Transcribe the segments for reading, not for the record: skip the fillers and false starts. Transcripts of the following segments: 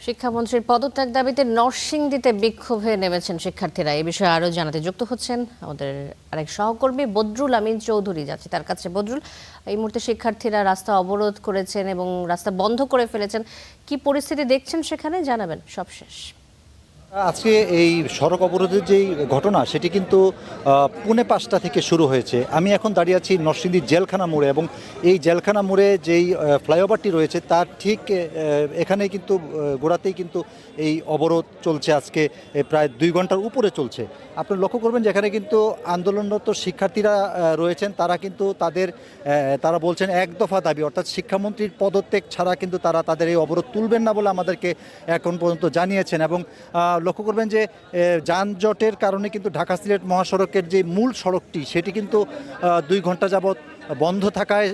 শিক্ষামন্ত্রীর পদত্যাগ দাবিতে নরসিংদীতে বিক্ষোভে নেমেছেন শিক্ষার্থীরা। এই বিষয়ে আরও জানাতে যুক্ত হচ্ছেন আমাদের আরেক সহকর্মী বদরুল আমিন চৌধুরী। যাচ্ছে তার কাছে। বদরুল, এই মুহূর্তে শিক্ষার্থীরা রাস্তা অবরোধ করেছেন এবং রাস্তা বন্ধ করে ফেলেছেন। কি পরিস্থিতি দেখছেন সেখানে জানাবেন সবশেষ। আজকে এই সড়ক অবরোধের যেই ঘটনা সেটি কিন্তু পৌনে 5টা থেকে শুরু হয়েছে। আমি এখন দাঁড়িয়ে আছি নরসিংদী জেলখানা মোড়ে এবং এই জেলখানা মোড়ে যেই ফ্লাইওভারটি রয়েছে তার ঠিক এখানেই কিন্তু গোড়াতেই কিন্তু এই অবরোধ চলছে। আজকে প্রায় 2 ঘন্টার উপরে চলছে। আপনি লক্ষ্য করবেন যে এখানে কিন্তু আন্দোলনরত শিক্ষার্থীরা রয়েছেন। তারা কিন্তু তারা বলছেন এক দফা দাবি, অর্থাৎ শিক্ষামন্ত্রীর পদত্যাগ ছাড়া কিন্তু তারা তাদের এই অবরোধ তুলবেন না বলে আমাদেরকে এখন পর্যন্ত জানিয়েছেন। এবং লক্ষ্য করবেন যে যানজটের কারণে কিন্তু ঢাকা সিলেট মহাসড়কের যে মূল সড়কটি সেটি কিন্তু 2 ঘন্টা যাবৎ বন্ধ থাকায়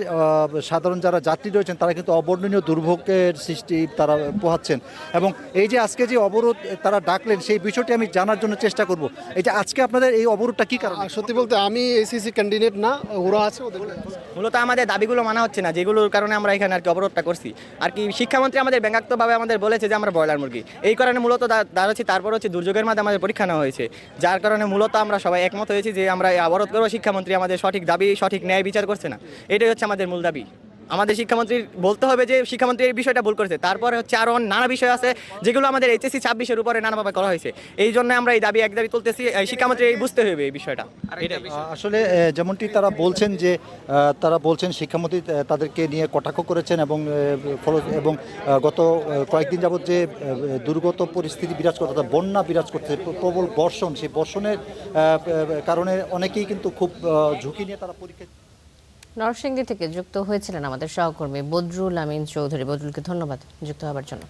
সাধারণ যারা যাত্রী রয়েছেন তারা কিন্তু অবর্ণনীয় দুর্ভোগের সৃষ্টি তারা পোহাচ্ছেন। এবং এই যে আজকে যে অবরোধ তারা ডাকলেন সেই বিষয়টি আমি জানার জন্য চেষ্টা করব। এই যে আজকে আপনাদের এই অবরোধটা কি কারণে? সত্যি বলতে আমি এসিসি ক্যান্ডিডেট না, ওরা আছে ওদের। মূলত আমাদের দাবিগুলো মানা হচ্ছে না, যেগুলোর কারণে আমরা এখানে আর কি অবরোধটা করছি। আর কি শিক্ষামন্ত্রী আমাদের ব্যঙ্গাত্মকভাবে আমাদের বলেছে যে আমরা ব্রয়লার মুরগি, এই কারণে মূলত দাঁড়াচ্ছি। তারপর হচ্ছে দুর্যোগের মাধ্যমে আমাদের পরীক্ষা নেওয়া হয়েছে, যার কারণে মূলত আমরা সবাই একমত হয়েছি যে আমরা এই অবরোধ করবো। শিক্ষামন্ত্রী আমাদের সঠিক দাবি, সঠিক ন্যায় বিচার করছে না, এটাই হচ্ছে আমাদের মূল দাবি। আমাদের শিক্ষামন্ত্রীর বলতে হবে যে শিক্ষামন্ত্রী এই বিষয়টা ভুল করেছে। তারপরে হচ্ছে আরও নানা বিষয় আছে যেগুলো আমাদের এইচএসসি 26-এর উপরে নানাভাবে করা হয়েছে। এই জন্য আমরা এই দাবি এক দাবি তুলতেছি। শিক্ষামন্ত্রী বুঝতে হবে এই বিষয়টা। আসলে যেমনটি তারা বলছেন শিক্ষামন্ত্রী তাদেরকে নিয়ে কটাক্ষ করেছেন এবং গত কয়েকদিন যাবৎ যে দুর্গত পরিস্থিতি বিরাজ করতে, অর্থাৎ বন্যা বিরাজ করতে, প্রবল বর্ষণ, সেই বর্ষণের কারণে অনেকেই কিন্তু খুব ঝুঁকি নিয়ে তারা পরীক্ষা। নরসিংদী থেকে যুক্ত হয়েছিলেন আমাদের সহকর্মী বদরুল আমিন চৌধুরী। বদরুলকে ধন্যবাদ যুক্ত হওয়ার জন্য।